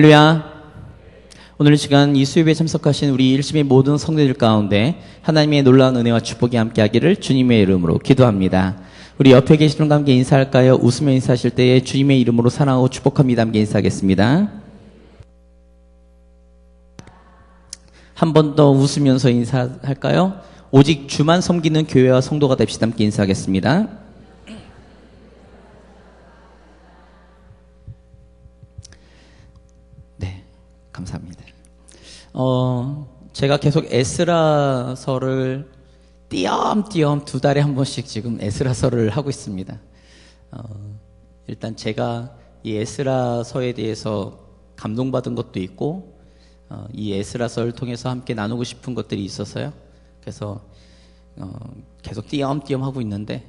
할렐루야. 오늘 이 시간 이 수요일에 참석하신 우리 일심의 모든 성도들 가운데 하나님의 놀라운 은혜와 축복이 함께하기를 주님의 이름으로 기도합니다. 우리 옆에 계시는 분과 함께 인사할까요? 웃으며 인사하실 때에 주님의 이름으로 사랑하고 축복합니다. 함께 인사하겠습니다. 한 번 더 웃으면서 인사할까요? 오직 주만 섬기는 교회와 성도가 됩시다. 함께 인사하겠습니다. 네, 감사합니다. 제가 계속 에스라서를 띄엄띄엄 2달에 한 번씩 지금 에스라서를 하고 있습니다. 일단 제가 이 에스라서에 대해서 감동받은 것도 있고, 이 에스라서를 통해서 함께 나누고 싶은 것들이 있어서요. 그래서 계속 띄엄띄엄 하고 있는데,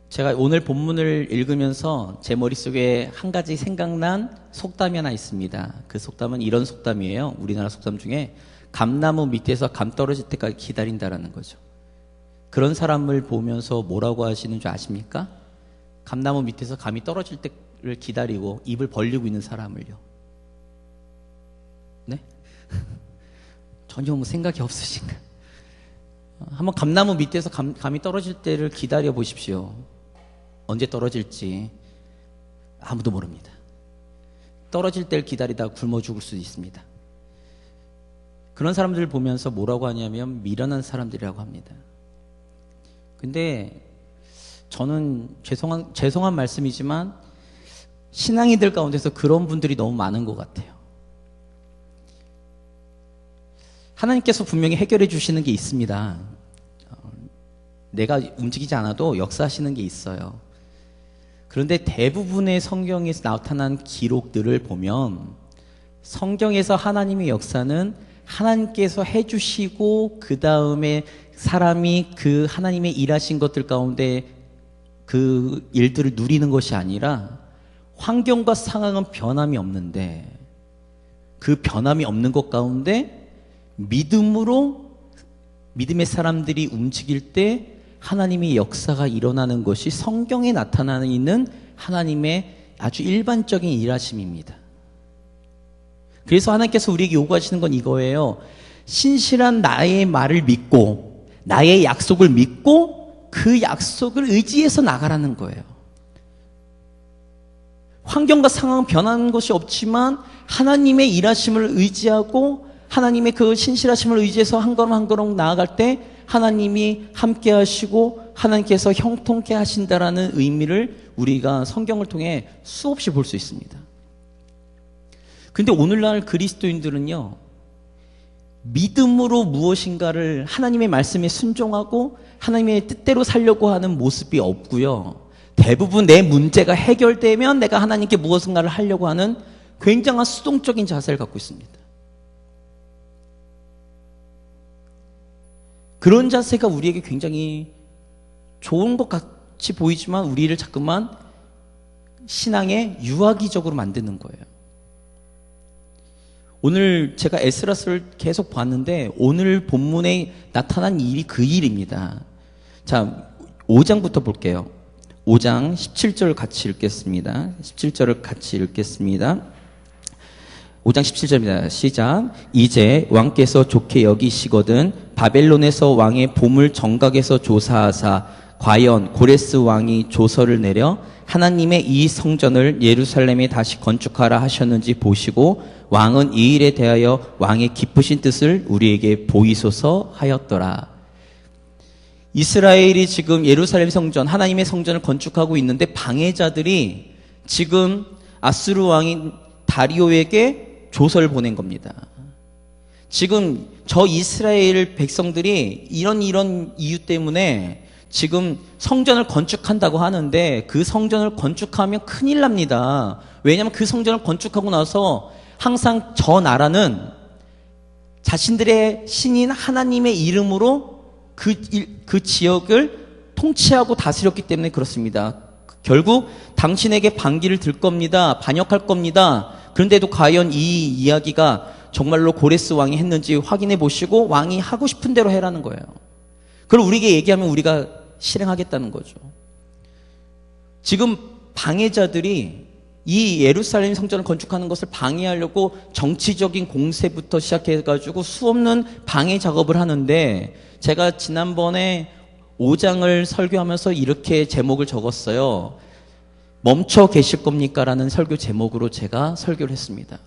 제가 오늘 본문을 읽으면서 제 머릿속에 한 가지 생각난 속담이 하나 있습니다. 그 속담은 이런 속담이에요. 우리나라 속담 중에 감나무 밑에서 감 떨어질 때까지 기다린다라는 거죠. 그런 사람을 보면서 뭐라고 하시는 줄 아십니까? 감나무 밑에서 감이 떨어질 때를 기다리고 입을 벌리고 있는 사람을요. 네? 전혀 뭐 생각이 없으신가? 한번 감나무 밑에서 감이 떨어질 때를 기다려 보십시오. 언제 떨어질지 아무도 모릅니다. 떨어질 때를 기다리다가 굶어 죽을 수도 있습니다. 그런 사람들을 보면서 뭐라고 하냐면 미련한 사람들이라고 합니다. 근데 저는 죄송한 말씀이지만 신앙인들 가운데서 그런 분들이 너무 많은 것 같아요. 하나님께서 분명히 해결해 주시는 게 있습니다. 내가 움직이지 않아도 역사하시는 게 있어요. 그런데 대부분의 성경에서 나타난 기록들을 보면 성경에서 하나님의 역사는 하나님께서 해주시고 그 다음에 사람이 그 하나님의 일하신 것들 가운데 그 일들을 누리는 것이 아니라 환경과 상황은 변함이 없는데 그 변함이 없는 것 가운데 믿음으로 믿음의 사람들이 움직일 때 하나님의 역사가 일어나는 것이 성경에 나타나는 있는 하나님의 아주 일반적인 일하심입니다. 그래서 하나님께서 우리에게 요구하시는 건 이거예요. 신실한 나의 말을 믿고 나의 약속을 믿고 그 약속을 의지해서 나가라는 거예요. 환경과 상황은 변하는 것이 없지만 하나님의 일하심을 의지하고 하나님의 그 신실하심을 의지해서 한 걸음 한 걸음 나아갈 때 하나님이 함께 하시고 하나님께서 형통케 하신다라는 의미를 우리가 성경을 통해 수없이 볼 수 있습니다. 근데 오늘날 그리스도인들은요, 믿음으로 무엇인가를 하나님의 말씀에 순종하고 하나님의 뜻대로 살려고 하는 모습이 없고요. 대부분 내 문제가 해결되면 내가 하나님께 무엇인가를 하려고 하는 굉장한 수동적인 자세를 갖고 있습니다. 그런 자세가 우리에게 굉장히 좋은 것 같이 보이지만 우리를 자꾸만 신앙의 유아기적으로 만드는 거예요. 오늘 제가 에스라서를 계속 봤는데 오늘 본문에 나타난 일이 그 일입니다. 자, 5장부터 볼게요. 5장 17절 같이 읽겠습니다. 17절을 같이 읽겠습니다. 5장 17절입니다. 시작. 이제 왕께서 좋게 여기시거든 바벨론에서 왕의 보물 정각에서 조사하사 과연 고레스 왕이 조서를 내려 하나님의 이 성전을 예루살렘에 다시 건축하라 하셨는지 보시고 왕은 이 일에 대하여 왕의 기쁘신 뜻을 우리에게 보이소서 하였더라. 이스라엘이 지금 예루살렘 성전, 하나님의 성전을 건축하고 있는데 방해자들이 지금 아수르 왕인 다리오에게 조서를 보낸 겁니다. 지금 저 이스라엘 백성들이 이런 이유 때문에 지금 성전을 건축한다고 하는데 그 성전을 건축하면 큰일 납니다. 왜냐하면 그 성전을 건축하고 나서 항상 저 나라는 자신들의 신인 하나님의 이름으로 그 지역을 통치하고 다스렸기 때문에 그렇습니다. 결국 당신에게 반기를 들 겁니다. 반역할 겁니다. 그런데도 과연 이 이야기가 정말로 고레스 왕이 했는지 확인해 보시고 왕이 하고 싶은 대로 해라는 거예요. 그걸 우리에게 얘기하면 우리가 실행하겠다는 거죠. 지금 방해자들이 이 예루살렘 성전을 건축하는 것을 방해하려고 정치적인 공세부터 시작해가지고 수없는 방해 작업을 하는데, 제가 지난번에 5장을 설교하면서 이렇게 제목을 적었어요. 멈춰 계실 겁니까? 라는 설교 제목으로 제가 설교를 했습니다.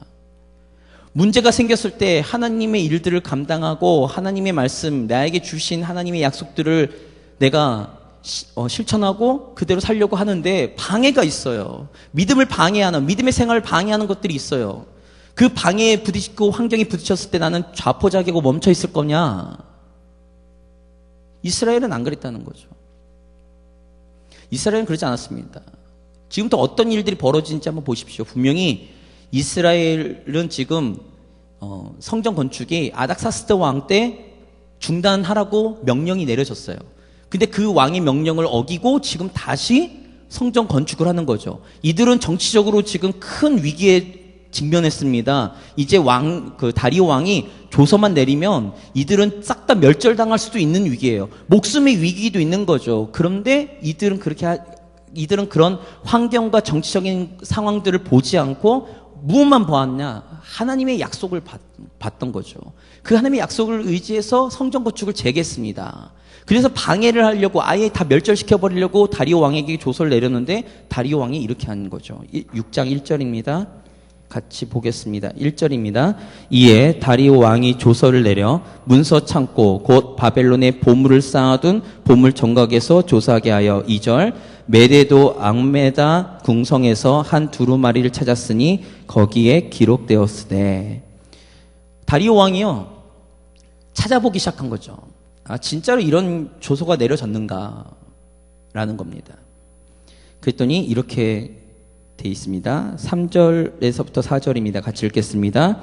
문제가 생겼을 때 하나님의 일들을 감당하고 하나님의 말씀, 나에게 주신 하나님의 약속들을 내가 실천하고 그대로 살려고 하는데 방해가 있어요. 믿음을 방해하는, 믿음의 생활을 방해하는 것들이 있어요. 그 방해에 부딪히고 환경에 부딪혔을 때 나는 좌포자기고 멈춰 있을 거냐? 이스라엘은 안 그랬다는 거죠. 이스라엘은 그러지 않았습니다. 지금 또 어떤 일들이 벌어지는지 한번 보십시오. 분명히 이스라엘은 지금 성전 건축이 아닥사스다 왕 때 중단하라고 명령이 내려졌어요. 근데 그 왕의 명령을 어기고 지금 다시 성전 건축을 하는 거죠. 이들은 정치적으로 지금 큰 위기에 직면했습니다. 이제 다리오 왕이 조서만 내리면 이들은 싹 다 멸절당할 수도 있는 위기예요. 목숨의 위기도 있는 거죠. 그런데 이들은 그런 환경과 정치적인 상황들을 보지 않고 무엇만 보았냐? 하나님의 약속을 봤던 거죠. 그 하나님의 약속을 의지해서 성전 건축을 재개했습니다. 그래서 방해를 하려고 아예 다 멸절시켜버리려고 다리오 왕에게 조서를 내렸는데 다리오 왕이 이렇게 한 거죠. 6장 1절입니다. 같이 보겠습니다. 1절입니다. 이에 다리오 왕이 조서를 내려 문서 창고 곧 바벨론에 보물을 쌓아둔 보물 정각에서 조사하게 하여 2절 메데도 앙메다 궁성에서 한 두루마리를 찾았으니 거기에 기록되었으되. 다리오 왕이요 찾아보기 시작한 거죠. 아, 진짜로 이런 조서가 내려졌는가 라는 겁니다. 그랬더니 이렇게 돼 있습니다. 3절에서부터 4절입니다. 같이 읽겠습니다.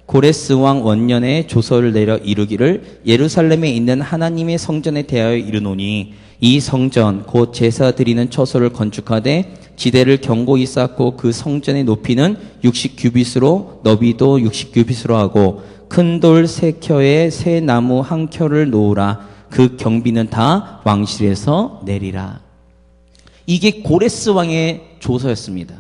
고레스 왕 원년에 조서를 내려 이르기를 예루살렘에 있는 하나님의 성전에 대하여 이르노니 이 성전 곧 제사 드리는 처소를 건축하되 지대를 견고히 쌓고 그 성전의 높이는 60규빗으로 너비도 60규빗으로 하고 큰 돌 3켜에 새 나무 1켜를 놓으라. 그 경비는 다 왕실에서 내리라. 이게 고레스 왕의 조서였습니다.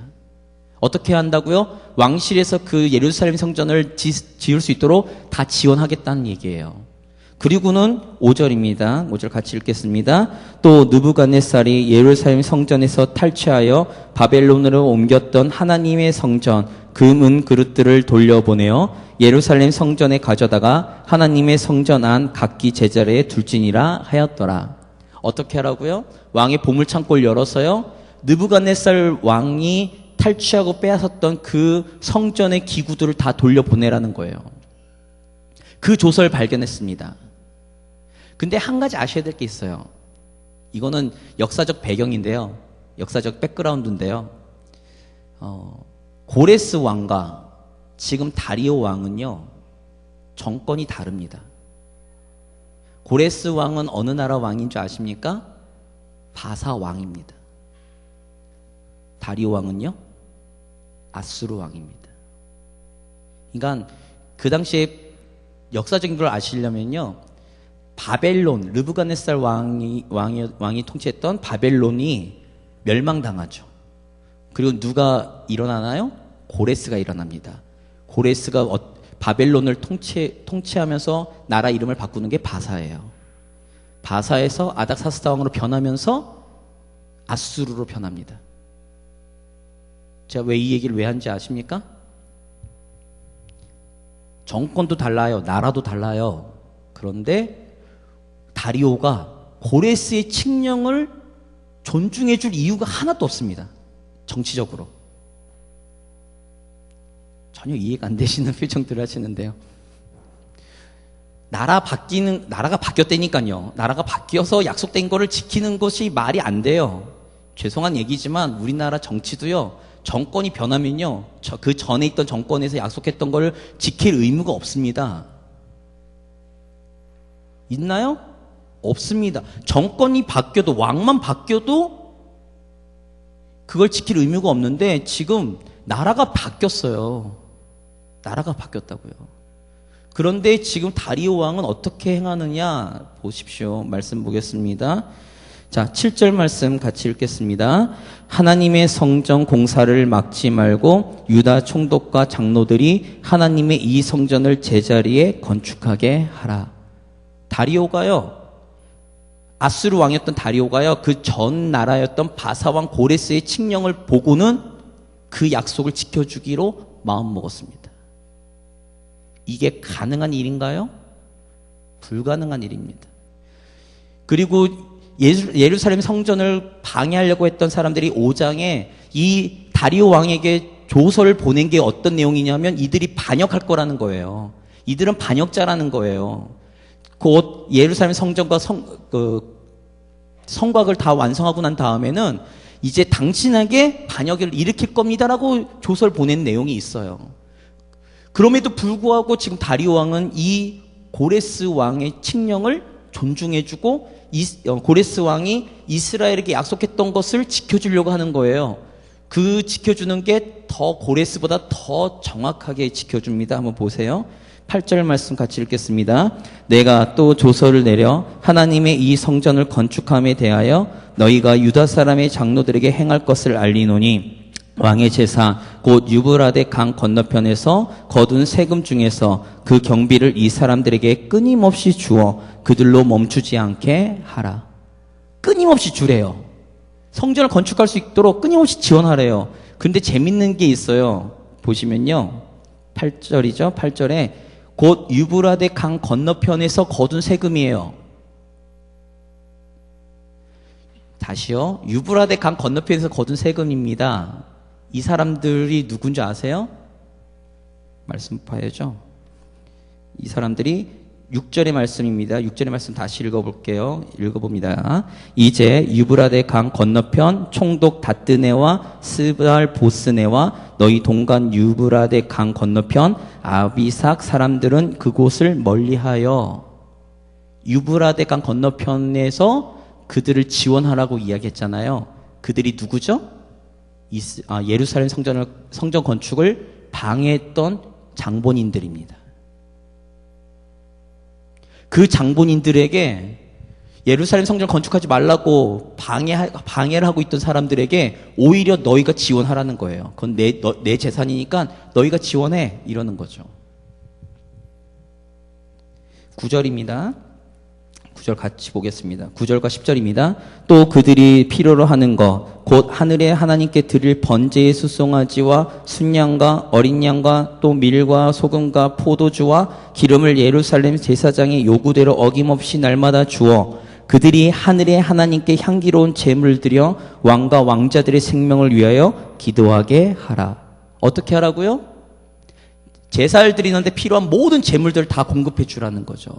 어떻게 한다고요? 왕실에서 그 예루살렘 성전을 지을 수 있도록 다 지원하겠다는 얘기예요. 그리고는 5절입니다. 5절 같이 읽겠습니다. 또 느부갓네살이 예루살렘 성전에서 탈취하여 바벨론으로 옮겼던 하나님의 성전 금은 그릇들을 돌려보내어 예루살렘 성전에 가져다가 하나님의 성전 안 각기 제자리에 둘지니라 하였더라. 어떻게 하라고요? 왕의 보물창고를 열어서요 느부갓네살 왕이 탈취하고 빼앗았던 그 성전의 기구들을 다 돌려보내라는 거예요. 그 조서를 발견했습니다. 근데 한 가지 아셔야 될 게 있어요. 이거는 역사적 배경인데요. 역사적 백그라운드인데요. 고레스 왕과 지금 다리오 왕은요 정권이 다릅니다. 고레스 왕은 어느 나라 왕인 줄 아십니까? 바사 왕입니다. 다리오 왕은요 아수르 왕입니다. 그러니까 그 당시에 역사적인 걸 아시려면요 바벨론, 느부갓네살 왕이 통치했던 바벨론이 멸망당하죠. 그리고 누가 일어나나요? 고레스가 일어납니다. 고레스가 바벨론을 통치하면서 나라 이름을 바꾸는 게 바사예요. 바사에서 아닥사스다 왕으로 변하면서 아수르로 변합니다. 제가 왜 이 얘기를 왜 한지 아십니까? 정권도 달라요. 나라도 달라요. 그런데 다리오가 고레스의 칙령을 존중해 줄 이유가 하나도 없습니다. 정치적으로. 전혀 이해가 안 되시는 표정들을 하시는데요. 나라가 바뀌었다니까요. 나라가 바뀌어서 약속된 거를 지키는 것이 말이 안 돼요. 죄송한 얘기지만 우리나라 정치도요. 정권이 변하면요. 그 전에 있던 정권에서 약속했던 걸 지킬 의무가 없습니다. 있나요? 없습니다. 정권이 바뀌어도 왕만 바뀌어도 그걸 지킬 의무가 없는데 지금 나라가 바뀌었어요. 나라가 바뀌었다고요. 그런데 지금 다리오 왕은 어떻게 행하느냐 보십시오. 말씀 보겠습니다. 자, 7절 말씀 같이 읽겠습니다. 하나님의 성전 공사를 막지 말고 유다 총독과 장로들이 하나님의 이 성전을 제자리에 건축하게 하라. 다리오가요, 아수르 왕이었던 다리오가요, 그 전 나라였던 바사왕 고레스의 칙령을 보고는 그 약속을 지켜주기로 마음먹었습니다. 이게 가능한 일인가요? 불가능한 일입니다. 그리고 예루살렘 성전을 방해하려고 했던 사람들이 5장에 이 다리오 왕에게 조서를 보낸 게 어떤 내용이냐면 이들이 반역할 거라는 거예요. 이들은 반역자라는 거예요. 곧 예루살렘 성전과 성곽을 다 완성하고 난 다음에는 이제 당신에게 반역을 일으킬 겁니다라고 조서를 보낸 내용이 있어요. 그럼에도 불구하고 지금 다리오 왕은 이 고레스 왕의 칙령을 존중해주고 고레스 왕이 이스라엘에게 약속했던 것을 지켜주려고 하는 거예요. 그 지켜주는 게 더 고레스보다 더 정확하게 지켜줍니다. 한번 보세요. 8절 말씀 같이 읽겠습니다. 내가 또 조서를 내려 하나님의 이 성전을 건축함에 대하여 너희가 유다 사람의 장로들에게 행할 것을 알리노니 왕의 제사 곧 유브라데 강 건너편에서 거둔 세금 중에서 그 경비를 이 사람들에게 끊임없이 주어 그들로 멈추지 않게 하라. 끊임없이 주래요. 성전을 건축할 수 있도록 끊임없이 지원하래요. 근데 재밌는 게 있어요. 보시면요, 8절이죠. 8절에 곧 유브라데 강 건너편에서 거둔 세금이에요. 다시요. 유브라데 강 건너편에서 거둔 세금입니다. 이 사람들이 누군지 아세요? 말씀 봐야죠. 이 사람들이 6절의 말씀입니다. 6절의 말씀 다시 읽어볼게요. 읽어봅니다. 이제 유브라데 강 건너편 총독 다뜨네와 스발 보스네와 너희 동간 유브라데 강 건너편 아비삭 사람들은 그곳을 멀리하여. 유브라데 강 건너편에서 그들을 지원하라고 이야기했잖아요. 그들이 누구죠? 예루살렘 성전 건축을 방해했던 장본인들입니다. 그 장본인들에게 예루살렘 성전을 건축하지 말라고 방해를 하고 있던 사람들에게 오히려 너희가 지원하라는 거예요. 그건 내 재산이니까 너희가 지원해, 이러는 거죠. 9절입니다. 9절 같이 보겠습니다. 9절과 10절입니다. 또 그들이 필요로 하는 것 곧 하늘에 하나님께 드릴 번제의 수송아지와 순양과 어린 양과 또 밀과 소금과 포도주와 기름을 예루살렘 제사장의 요구대로 어김없이 날마다 주어 그들이 하늘에 하나님께 향기로운 제물을 드려 왕과 왕자들의 생명을 위하여 기도하게 하라. 어떻게 하라고요? 제사를 드리는데 필요한 모든 제물들을 다 공급해 주라는 거죠.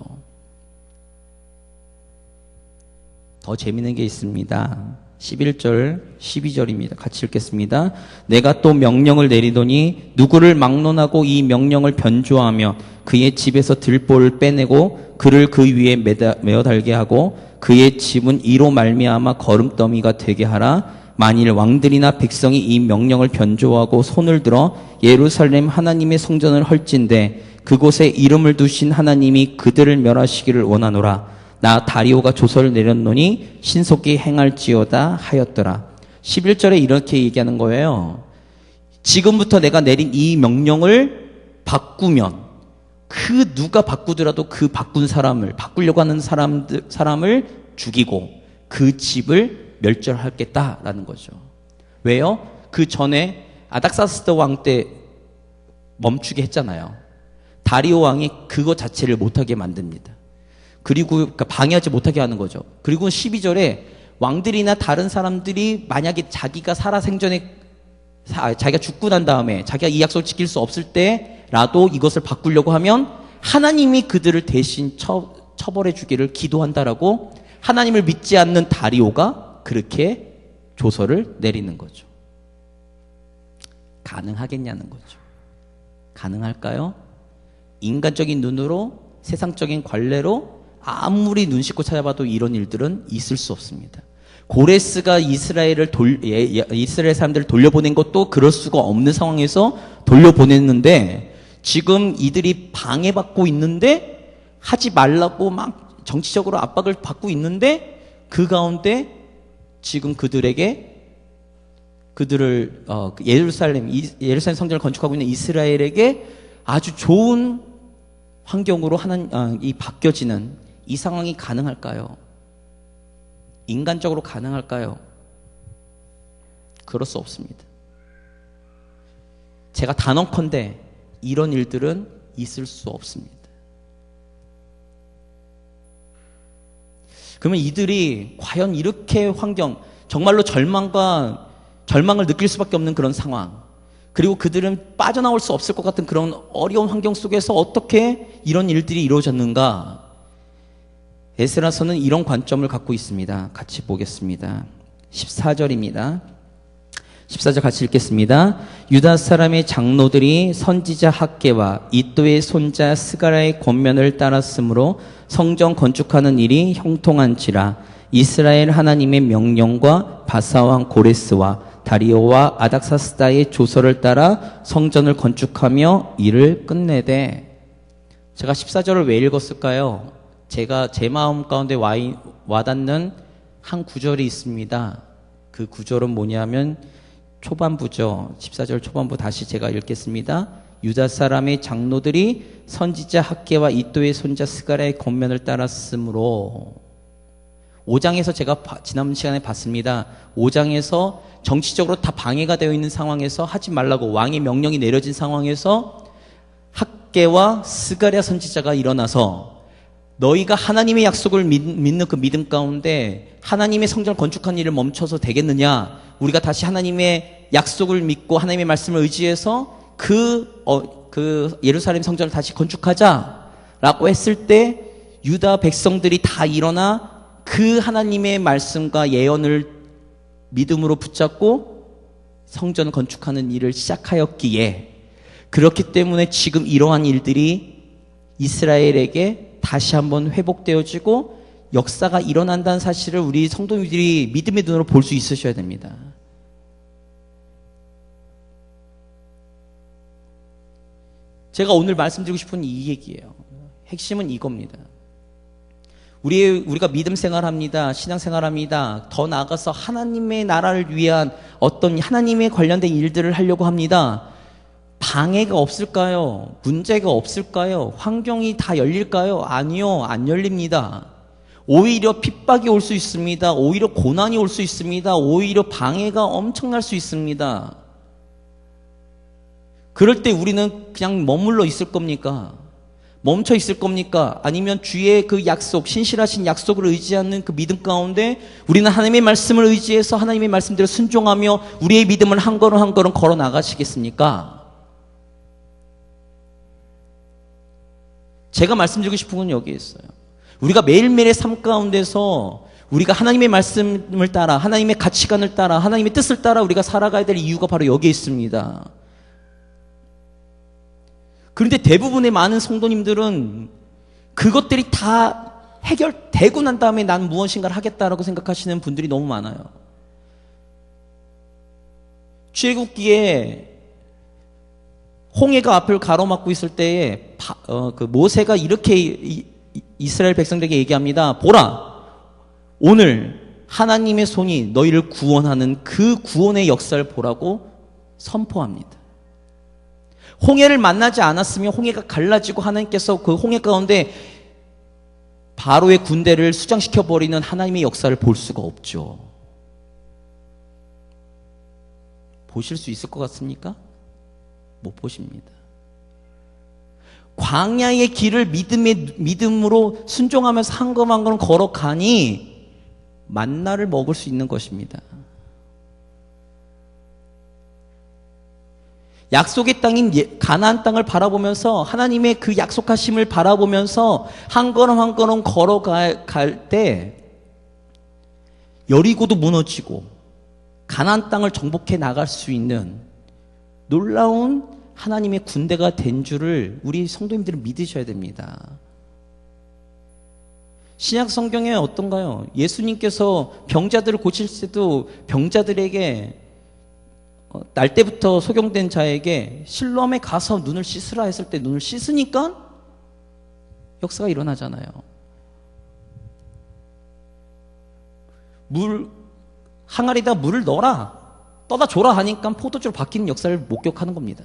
더 재미있는 게 있습니다. 11절, 12절입니다. 같이 읽겠습니다. 내가 또 명령을 내리더니 누구를 막론하고 이 명령을 변조하며 그의 집에서 들보를 빼내고 그를 그 위에 메어 달게 하고 그의 집은 이로 말미암아 거름더미가 되게 하라. 만일 왕들이나 백성이 이 명령을 변조하고 손을 들어 예루살렘 하나님의 성전을 헐진대 그곳에 이름을 두신 하나님이 그들을 멸하시기를 원하노라. 나 다리오가 조서를 내렸노니 신속히 행할지어다 하였더라. 11절에 이렇게 얘기하는 거예요. 지금부터 내가 내린 이 명령을 바꾸면 그 누가 바꾸더라도 그 바꾼 사람을, 바꾸려고 하는 사람을 죽이고 그 집을 멸절하겠다라는 거죠. 왜요? 그 전에 아닥사스다 왕 때 멈추게 했잖아요. 다리오 왕이 그거 자체를 못하게 만듭니다. 그리고 방해하지 못하게 하는 거죠. 그리고 12절에 왕들이나 다른 사람들이 만약에 자기가 살아생전에 자기가 죽고 난 다음에 자기가 이 약속을 지킬 수 없을 때라도 이것을 바꾸려고 하면 하나님이 그들을 대신 처벌해 주기를 기도한다라고 하나님을 믿지 않는 다리오가 그렇게 조서를 내리는 거죠. 가능하겠냐는 거죠. 가능할까요? 인간적인 눈으로, 세상적인 관례로 아무리 눈 씻고 찾아봐도 이런 일들은 있을 수 없습니다. 고레스가 이스라엘 사람들을 돌려보낸 것도 그럴 수가 없는 상황에서 돌려보냈는데 지금 이들이 방해받고 있는데 하지 말라고 막 정치적으로 압박을 받고 있는데 그 가운데 지금 그들을 예루살렘 성전을 건축하고 있는 이스라엘에게 아주 좋은 환경으로 이 바뀌어지는 이 상황이 가능할까요? 인간적으로 가능할까요? 그럴 수 없습니다. 제가 단언컨대 이런 일들은 있을 수 없습니다. 그러면 이들이 과연 이렇게 정말로 절망을 느낄 수밖에 없는 그런 상황, 그리고 그들은 빠져나올 수 없을 것 같은 그런 어려운 환경 속에서 어떻게 이런 일들이 이루어졌는가? 에스라서는 이런 관점을 갖고 있습니다. 같이 보겠습니다. 14절입니다. 14절 같이 읽겠습니다. 유다 사람의 장로들이 선지자 학개와 이도의 손자 스가랴의 권면을 따랐으므로 성전 건축하는 일이 형통한지라. 이스라엘 하나님의 명령과 바사왕 고레스와 다리오와 아닥사스다의 조서를 따라 성전을 건축하며 일을 끝내되. 제가 14절을 왜 읽었을까요? 제 마음 가운데 와닿는 한 구절이 있습니다. 그 구절은 뭐냐면 초반부죠. 14절 초반부 다시 제가 읽겠습니다. 유다 사람의 장로들이 선지자 학개와 이도의 손자 스가랴의 권면을 따랐으므로. 5장에서 제가 지난 시간에 봤습니다. 5장에서 정치적으로 다 방해가 되어 있는 상황에서 하지 말라고 왕의 명령이 내려진 상황에서 학개와 스가랴 선지자가 일어나서 너희가 하나님의 약속을 믿는 그 믿음 가운데 하나님의 성전을 건축한 일을 멈춰서 되겠느냐? 우리가 다시 하나님의 약속을 믿고 하나님의 말씀을 의지해서 그 예루살렘 성전을 다시 건축하자라고 했을 때 유다 백성들이 다 일어나 그 하나님의 말씀과 예언을 믿음으로 붙잡고 성전을 건축하는 일을 시작하였기에, 그렇기 때문에 지금 이러한 일들이 이스라엘에게 다시 한번 회복되어지고 역사가 일어난다는 사실을 우리 성도님들이 믿음의 눈으로 볼 수 있으셔야 됩니다. 제가 오늘 말씀드리고 싶은 이 얘기예요. 핵심은 이겁니다. 우리가 믿음 생활합니다. 신앙 생활합니다. 더 나아가서 하나님의 나라를 위한 어떤 하나님에 관련된 일들을 하려고 합니다. 방해가 없을까요? 문제가 없을까요? 환경이 다 열릴까요? 아니요, 안 열립니다. 오히려 핍박이 올 수 있습니다. 오히려 고난이 올 수 있습니다. 오히려 방해가 엄청날 수 있습니다. 그럴 때 우리는 그냥 머물러 있을 겁니까? 멈춰 있을 겁니까? 아니면 주의 그 약속, 신실하신 약속을 의지하는 그 믿음 가운데 우리는 하나님의 말씀을 의지해서 하나님의 말씀대로 순종하며 우리의 믿음을 한 걸음 한 걸음 걸어 나가시겠습니까? 제가 말씀드리고 싶은 건 여기에 있어요. 우리가 매일매일의 삶 가운데서 우리가 하나님의 말씀을 따라, 하나님의 가치관을 따라, 하나님의 뜻을 따라 우리가 살아가야 될 이유가 바로 여기에 있습니다. 그런데 대부분의 많은 성도님들은 그것들이 다 해결되고 난 다음에 난 무엇인가를 하겠다라고 생각하시는 분들이 너무 많아요. 출애굽기에 홍해가 앞을 가로막고 있을 때에 그 모세가 이렇게 이스라엘 백성들에게 얘기합니다. 보라, 오늘 하나님의 손이 너희를 구원하는 그 구원의 역사를 보라고 선포합니다. 홍해를 만나지 않았으면 홍해가 갈라지고 하나님께서 그 홍해 가운데 바로의 군대를 수장시켜버리는 하나님의 역사를 볼 수가 없죠. 보실 수 있을 것 같습니까? 못 보십니다. 광야의 길을 믿음으로 순종하면서 한 걸음 한 걸음 걸어가니 만나를 먹을 수 있는 것입니다. 약속의 땅인 가나안 땅을 바라보면서 하나님의 그 약속하심을 바라보면서 한 걸음 한 걸음 걸어갈 때 여리고도 무너지고 가나안 땅을 정복해 나갈 수 있는 놀라운 하나님의 군대가 된 줄을 우리 성도님들은 믿으셔야 됩니다. 신약 성경에 어떤가요? 예수님께서 병자들을 고칠 때도 병자들에게 날 때부터 소경된 자에게 실로암에 가서 눈을 씻으라 했을 때 눈을 씻으니까 역사가 일어나잖아요. 항아리에다 물을 넣어라, 떠다 줘라 하니까 포도주로 바뀌는 역사를 목격하는 겁니다.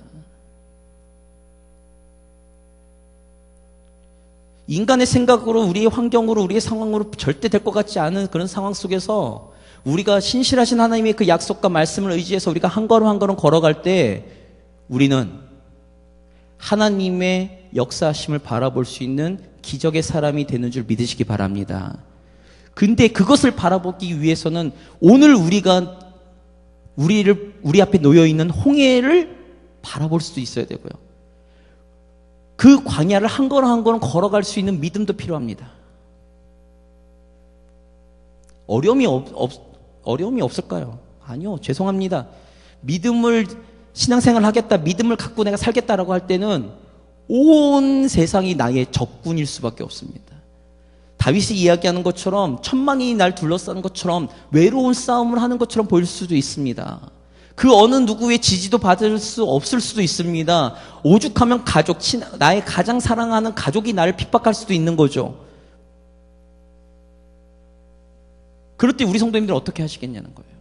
인간의 생각으로, 우리의 환경으로, 우리의 상황으로 절대 될 것 같지 않은 그런 상황 속에서 우리가 신실하신 하나님의 그 약속과 말씀을 의지해서 우리가 한 걸음 한 걸음 걸어갈 때 우리는 하나님의 역사하심을 바라볼 수 있는 기적의 사람이 되는 줄 믿으시기 바랍니다. 근데 그것을 바라보기 위해서는 오늘 우리가 우리 앞에 놓여 있는 홍해를 바라볼 수도 있어야 되고요. 그 광야를 한 걸음 한 걸음 걸어갈 수 있는 믿음도 필요합니다. 어려움이 없을까요? 아니요. 죄송합니다. 신앙생활을 하겠다, 믿음을 갖고 내가 살겠다라고 할 때는 온 세상이 나의 적군일 수밖에 없습니다. 다윗이 이야기하는 것처럼 천만이 날 둘러싸는 것처럼 외로운 싸움을 하는 것처럼 보일 수도 있습니다. 그 어느 누구의 지지도 받을 수 없을 수도 있습니다. 오죽하면 가족, 나의 가장 사랑하는 가족이 나를 핍박할 수도 있는 거죠. 그럴 때 우리 성도님들은 어떻게 하시겠냐는 거예요.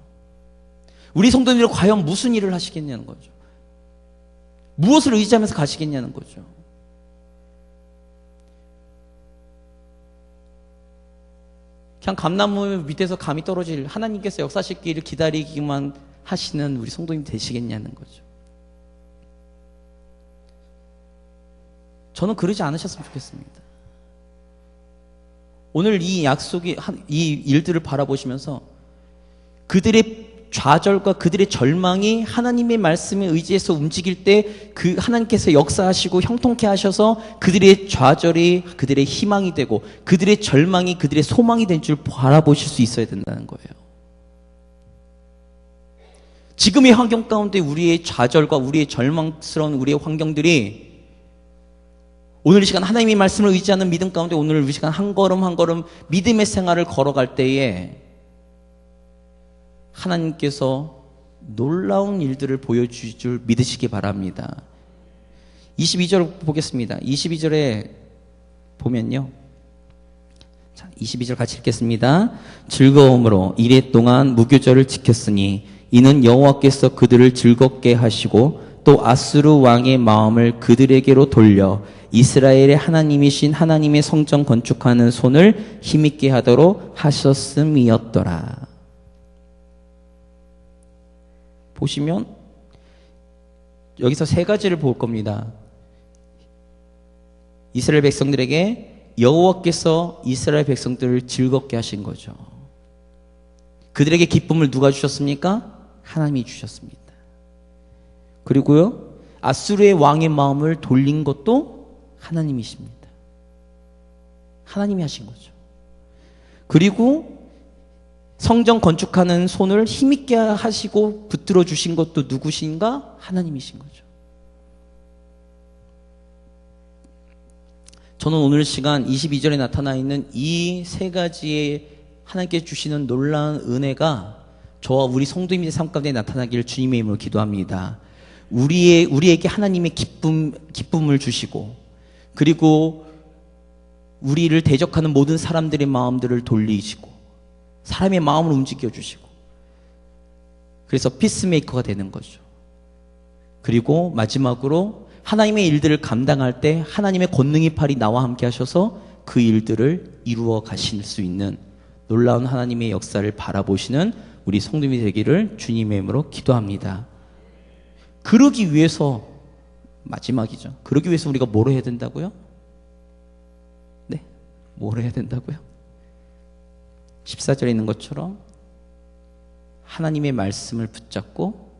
우리 성도님들은 과연 무슨 일을 하시겠냐는 거죠. 무엇을 의지하면서 가시겠냐는 거죠. 그냥 감나무 밑에서 감이 떨어질 하나님께서 역사하실 길을 기다리기만 하시는 우리 성도님 되시겠냐는 거죠. 저는 그러지 않으셨으면 좋겠습니다. 오늘 이 약속이, 이 일들을 바라보시면서 그들의 좌절과 그들의 절망이 하나님의 말씀에 의지해서 움직일 때 그 하나님께서 역사하시고 형통케 하셔서 그들의 좌절이 그들의 희망이 되고 그들의 절망이 그들의 소망이 된 줄 바라보실 수 있어야 된다는 거예요. 지금의 환경 가운데 우리의 좌절과 우리의 절망스러운 우리의 환경들이 오늘 이 시간 하나님의 말씀을 의지하는 믿음 가운데 오늘 이 시간 한 걸음 한 걸음 믿음의 생활을 걸어갈 때에 하나님께서 놀라운 일들을 보여주실 줄 믿으시기 바랍니다. 22절 보겠습니다. 22절에 보면요. 자, 22절 같이 읽겠습니다. 즐거움으로 이레 동안 무교절을 지켰으니 이는 여호와께서 그들을 즐겁게 하시고 또 아수르 왕의 마음을 그들에게로 돌려 이스라엘의 하나님이신 하나님의 성전 건축하는 손을 힘있게 하도록 하셨음이었더라. 보시면 여기서 세 가지를 볼 겁니다. 이스라엘 백성들에게 여호와께서 이스라엘 백성들을 즐겁게 하신 거죠. 그들에게 기쁨을 누가 주셨습니까? 하나님이 주셨습니다. 그리고요, 아수르의 왕의 마음을 돌린 것도 하나님이십니다. 하나님이 하신 거죠. 그리고 성전 건축하는 손을 힘있게 하시고 붙들어 주신 것도 누구신가? 하나님이신 거죠. 저는 오늘 시간 22절에 나타나 있는 이 세 가지의 하나님께 주시는 놀라운 은혜가 저와 우리 성도님의 삶 가운데 나타나기를 주님의 이름으로 기도합니다. 우리에게 하나님의 기쁨을 주시고 그리고 우리를 대적하는 모든 사람들의 마음들을 돌리시고 사람의 마음을 움직여 주시고 그래서 피스메이커가 되는 거죠. 그리고 마지막으로 하나님의 일들을 감당할 때 하나님의 권능의 팔이 나와 함께 하셔서 그 일들을 이루어 가실 수 있는 놀라운 하나님의 역사를 바라보시는 우리 성도님이 되기를 주님의 이름으로 기도합니다. 그러기 위해서 마지막이죠. 그러기 위해서 우리가 뭘 해야 된다고요? 네, 뭘 해야 된다고요? 14절에 있는 것처럼 하나님의 말씀을 붙잡고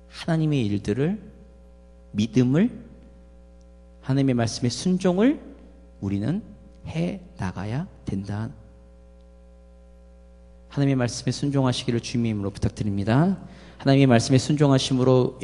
하나님의 일들을 믿음을 하나님의 말씀에 순종을 우리는 해 나가야 된다. 하나님의 말씀에 순종하시기를 주님의 이름으로 부탁드립니다. 하나님의 말씀에 순종하심으로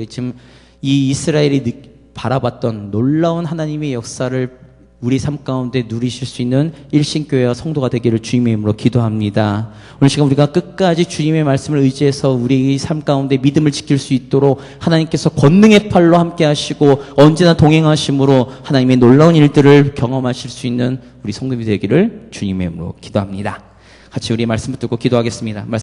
지금 이 이스라엘이 바라봤던 놀라운 하나님의 역사를 우리 삶 가운데 누리실 수 있는 일신교회와 성도가 되기를 주님의 이름으로 기도합니다. 오늘 시간 우리가 끝까지 주님의 말씀을 의지해서 우리 삶 가운데 믿음을 지킬 수 있도록 하나님께서 권능의 팔로 함께 하시고 언제나 동행하심으로 하나님의 놀라운 일들을 경험하실 수 있는 우리 성도님이 되기를 주님의 이름으로 기도합니다. 같이 우리 말씀 붙들고 기도하겠습니다.